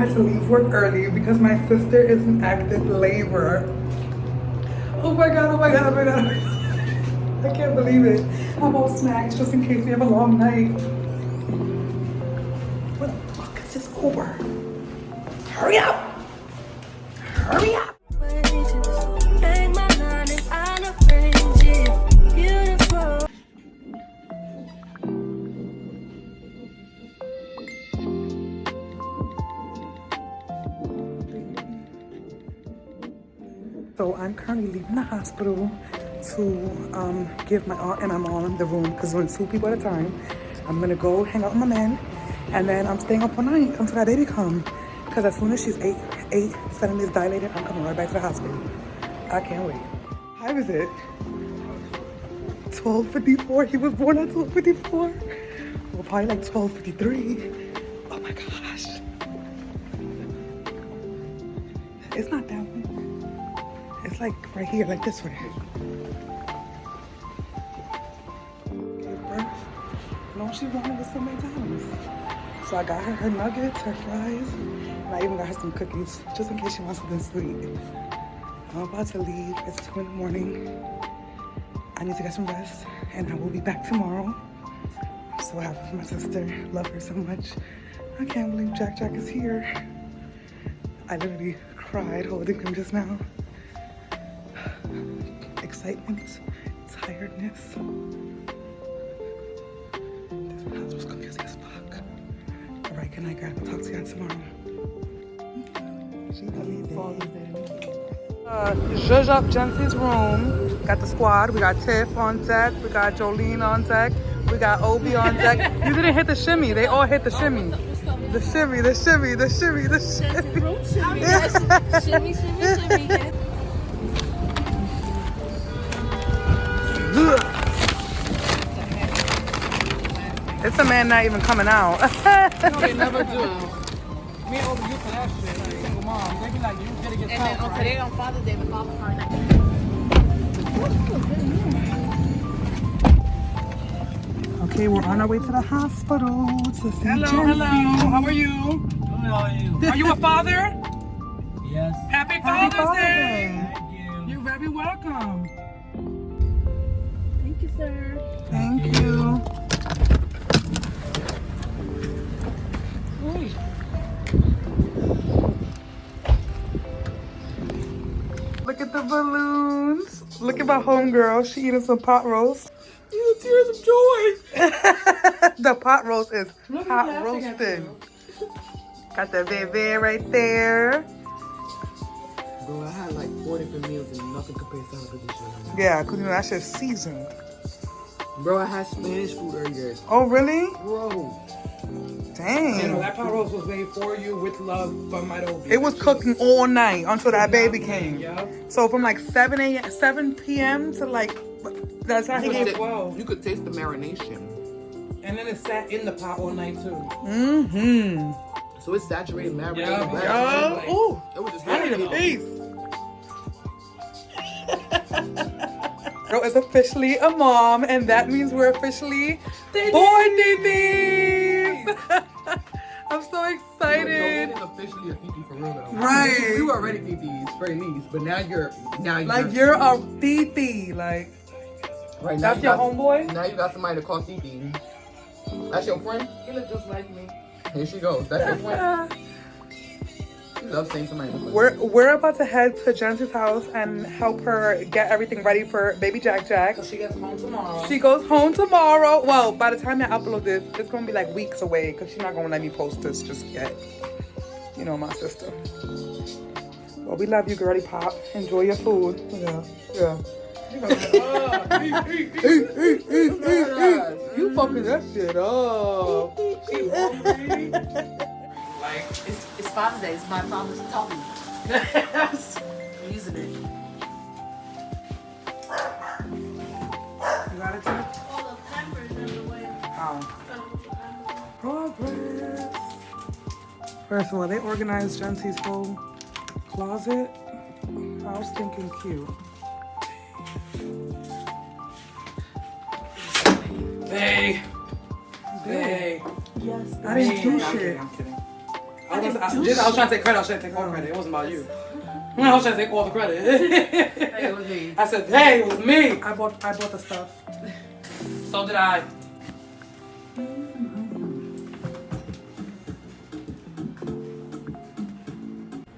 had to leave work early because my sister is in active labor. Oh my god, oh my god, oh my god. I can't believe it. I bought snacks just in case we have a long night. What the fuck is this Uber? Hurry up! Hurry up! So I'm currently leaving the hospital to give my aunt and my mom the room because we're 2 people at a time. I'm gonna go hang out with my man, and then I'm staying up all night until that baby comes. Because as soon as she's 8 centimeters dilated, I'm coming right back to the hospital. I can't wait. How is it? 12:54. He was born at 12:54. Well, probably like 12:53. Oh my gosh. It's not that one. It's like right here, like this way. Gave birth. No, she wanted us some McDonald's. So I got her nuggets, her fries, and I even got her some cookies, just in case she wants something sweet. I'm about to leave. It's 2 in the morning. I need to get some rest, and I will be back tomorrow. I'm so happy for my sister. Love her so much. I can't believe Jack is here. I literally cried holding him just now. Excitement, tiredness. This house was confusing as fuck. All right, good night, guys. I'll talk to y'all tomorrow. Zhuzh up Jency's room. Got the squad. We got Tiff on deck. We got Jolene on deck. We got Obi on deck. You didn't hit the shimmy. They all hit the shimmy. The shimmy, the shimmy, the shimmy, the shimmy. Shimmy, shimmy, shimmy. It's a man not even coming out. No, they never do. Me and Obi used to that shit. Like, single mom. They be like, you gotta get and then tough, today right? on Father's Day, the mom car night. Okay, we're on our way to the hospital to see Hello, Jency. hello. How are you? How are you? Are you a father? Yes. Happy Happy Father's Day. Thank you. You're very welcome. Thank you, sir. Thank you. Look at the balloons. Look at my homegirl. She eating some pot roast. You tears of joy. The pot roast is Look at hot that roasted. Got the baby right there. Bro, I had like 4 different meals and nothing compares to how good this shit is. Yeah, because you know that shit's seasoned. Bro, I had Spanish food earlier. Oh, really? Bro. Dang. You know, that pot roast was made for you with love from my Obi. It was cooking all night until that baby came. Yeah. So from like 7 p.m. to like, that's how he You gave. could- You could taste the marination. And then it sat in the pot all night too. Mm-hmm. So it's saturated marinated. Yeah, bread. yeah. Ooh. It was just Hand me the marinated. face. Girl is officially a mom, and that means we're officially born babies. I'm so No, excited. is officially a Fifi for real though. Right. We were already Fifi's, very least, but now you're Like you're a Fifi. Like right now. that's your homeboy. Now you got somebody to call Fifi. That's your friend? He look just like me. Here she goes. That's your friend. She loves saying somebody. We're about to head to Jency's house and help her get everything ready for baby Jack. So she gets home tomorrow. She goes home tomorrow. Well, by the time I upload this, it's gonna be like weeks away because she's not gonna let me post this just yet. You know, my sister. Well, we love you, girly pop. Enjoy your food. Yeah. You fucking that shit up. Like, It's Father's Day. It's my father's talking. I'm using it. You got it too? All the pampers in the way. Oh. Progress. First of all, they organized Jency's whole closet. I was thinking cute. Hey. Yes. I didn't do I'm shit. kidding. I I was trying to take credit. I shouldn't take all credit. It wasn't about you. I was trying to take all the credit. Hey, it was me. I said, hey, it was me. I bought the stuff. So did I.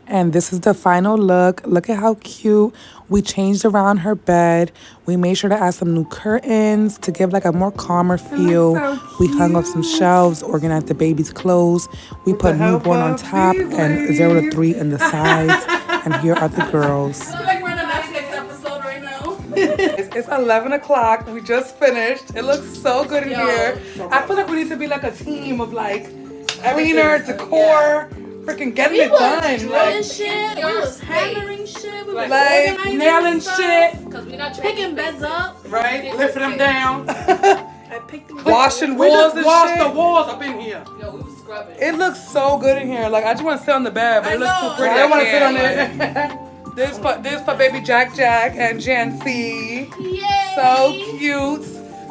And this is the final look. Look at how cute. We changed around her bed. We made sure to add some new curtains to give like a more calmer feel. So we hung up some shelves, organized the baby's clothes. We put newborn on top and 0 to 3 in the sides. And here are the girls. I feel like we're in a Netflix episode right now. It's 11 o'clock. We just finished. It looks so good in here. I feel like we need to be like a team of like cleaner, decor. Freaking getting it done. Drilling shit. We was hammering shit. We was like nailing shit. Because we're not picking beds up. Right? Lifting them down. I picked them Washing walls and Wash shit. the walls up in here. Yo, we was scrubbing. It looks so good in here. Like I just want to sit on the bed, but it looks too pretty. I don't want to sit on it. This for baby Jack and Jancy. Yay. So cute.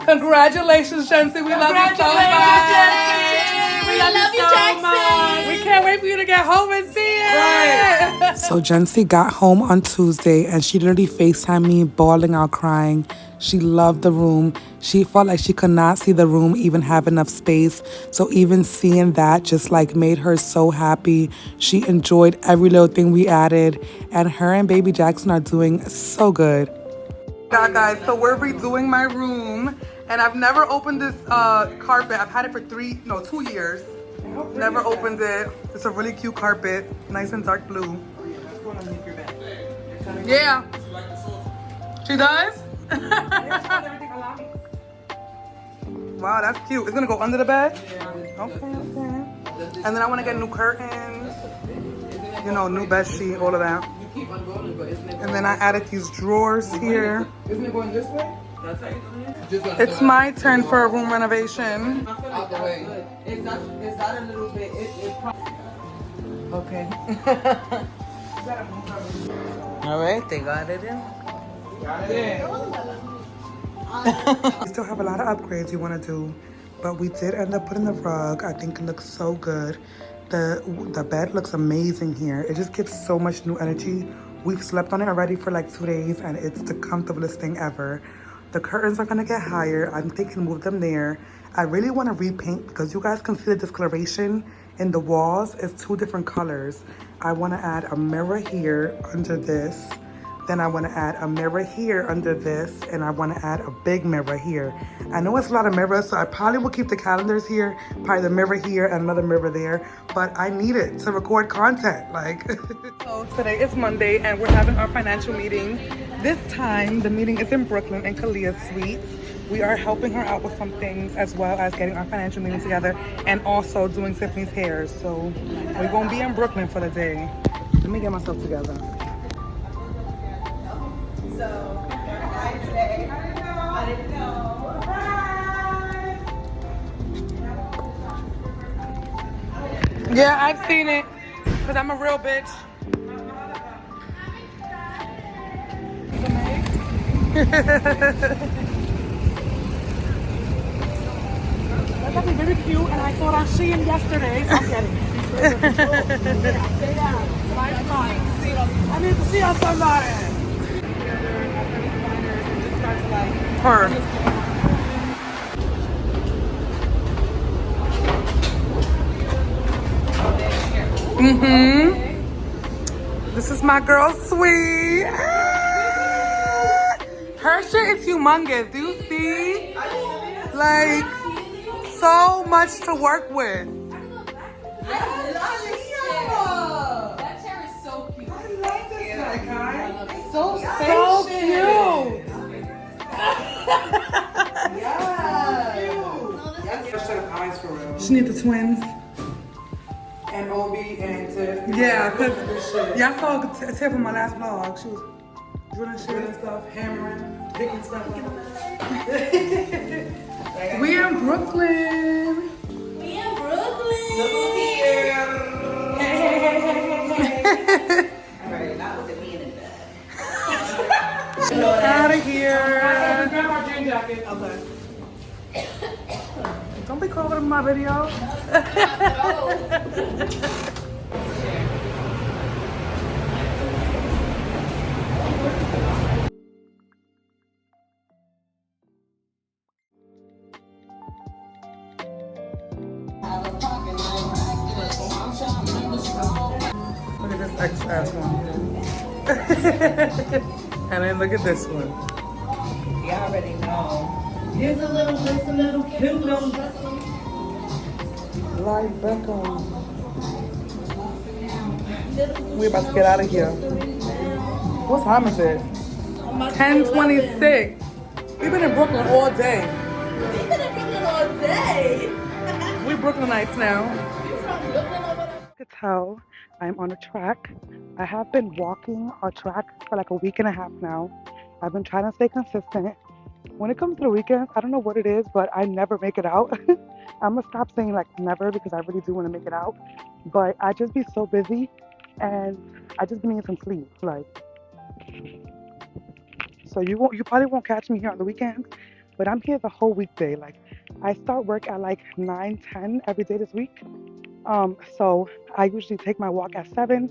Congratulations, Jancy. We love you so much. We love you so much. We can't wait for you to get home and see it. Right. So Jancy got home on Tuesday and she literally FaceTimed me, bawling out, crying. She loved the room. She felt like she could not see the room even have enough space. So even seeing that just like made her so happy. She enjoyed every little thing we added. And her and baby Jackson are doing so good. Guys, so we're redoing my room. And I've never opened this carpet. I've had it for 2 years. Never opened it. It's a really cute carpet. Nice and dark blue. Yeah. She does? Wow, that's cute. It's gonna go under the bed? Okay. And then I wanna get new curtains. You know, new bed sheet, all of that. And then I added these drawers here. Isn't it going this way? It's my turn for a room renovation. Out the way. Is that a little bit? Okay. All right, they got it in. We still have a lot of upgrades we want to do, but we did end up putting the rug. I think it looks so good. The bed looks amazing here. It just gives so much new energy. We've slept on it already for like 2 days, and it's the comfortablest thing ever. The curtains are gonna get higher. I'm thinking move them there. I really want to repaint because you guys can see the discoloration in the walls. It's 2 different colors. I want to add a mirror here under this. Then I want to add a mirror here under this, and I want to add a big mirror here. I know it's a lot of mirrors, so I probably will keep the calendars here, probably the mirror here and another mirror there, but I need it to record content, like. So today is Monday, and we're having our financial meeting. This time, the meeting is in Brooklyn in Kalia's suite. We are helping her out with some things, as well as getting our financial meeting together, and also doing Tiffany's hair. So we're gonna be in Brooklyn for the day. Let me get myself together. So, today. I didn't know. Yeah, I've seen it, because I'm a real bitch. That's actually very cute, and I saw it on Shein yesterday, so I'm getting it. I need to see on somebody. Her. This is my girl, Sweet. Her shit is humongous. Do you see? Like, so much to work with. That chair is so cute. I like this guy. So spacious. So cute. She needs the twins. And Obi and Tiff. Yeah, because y'all saw Tiff on my last vlog. She was drilling shit and stuff, hammering, picking stuff up. We in Brooklyn. We in Brooklyn. Look who's here. Alright, not with me in the bed. Out of here. Grab our jean jacket. Okay. Don't be covering my video. extra ass one. And then look at this one. You already know. Here's a little kingdom. Like Beckham. We about to get out of here. What time is it? 10:26. We've been in Brooklyn all day. We've been in Brooklyn all day. We Brooklynites now. You from Brooklyn or whatever? You can tell I'm on a track. I have been walking a track for like a week and a half now. I've been trying to stay consistent. When it comes to the weekends, I don't know what it is, but I never make it out. I'm gonna stop saying like never because I really do want to make it out. But I just be so busy and I just be needing some sleep. Like, so you probably won't catch me here on the weekends, but I'm here the whole weekday. Like, I start work at like 9:10 every day this week. So I usually take my walk at 7.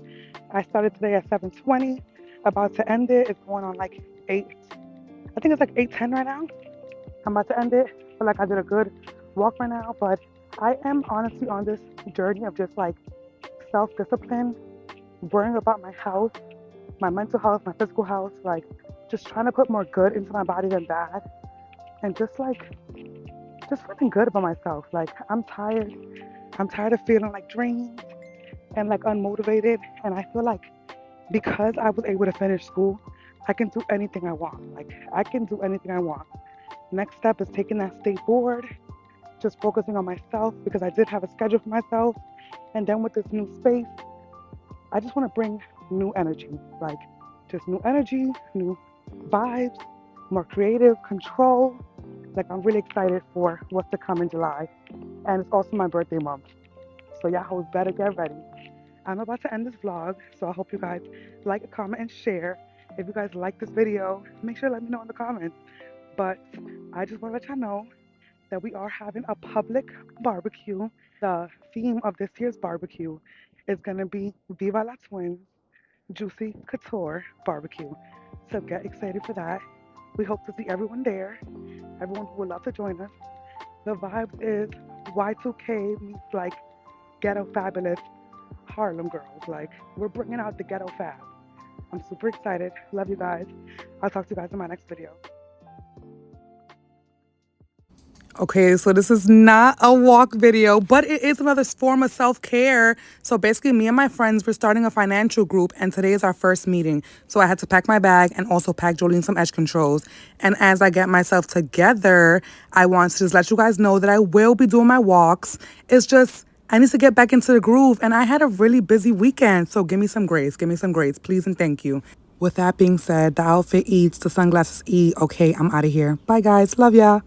I started today at 7:20. About to end it. It's going on like 8. I think it's like 8:10 right now. I'm about to end it. I feel like I did a good walk right now, but I am honestly on this journey of just like self-discipline, worrying about my health, my mental health, my physical health, like just trying to put more good into my body than bad, and just feeling good about myself. Like, I'm tired. I'm tired of feeling like drained and like unmotivated, and I feel like because I was able to finish school, I can do anything I want. Like, I can do anything I want. Next step is taking that state board, just focusing on myself because I did have a schedule for myself. And then with this new space, I just want to bring new energy, like just new energy, new vibes, more creative control. Like, I'm really excited for what's to come in July. And it's also my birthday month. So y'all hoes better get ready. I'm about to end this vlog, so I hope you guys like, comment, and share. If you guys like this video, make sure to let me know in the comments. But I just want to let y'all know that we are having a public barbecue. The theme of this year's barbecue is going to be Viva la Twins Juicy Couture Barbecue. So get excited for that. We hope to see everyone there, everyone who would love to join us. The vibe is Y2K meets like ghetto fabulous Harlem girls. Like, we're bringing out the ghetto fab. I'm super excited. Love you guys. I'll talk to you guys in my next video. Okay, so this is not a walk video, but it is another form of self-care. So basically, me and my friends, we're starting a financial group, and today is our first meeting. So I had to pack my bag and also pack Jolene some edge controls. And as I get myself together, I want to just let you guys know that I will be doing my walks. It's just, I need to get back into the groove, and I had a really busy weekend. So give me some grace, please and thank you. With that being said, the outfit eats, the sunglasses eat. Okay, I'm out of here. Bye, guys. Love ya.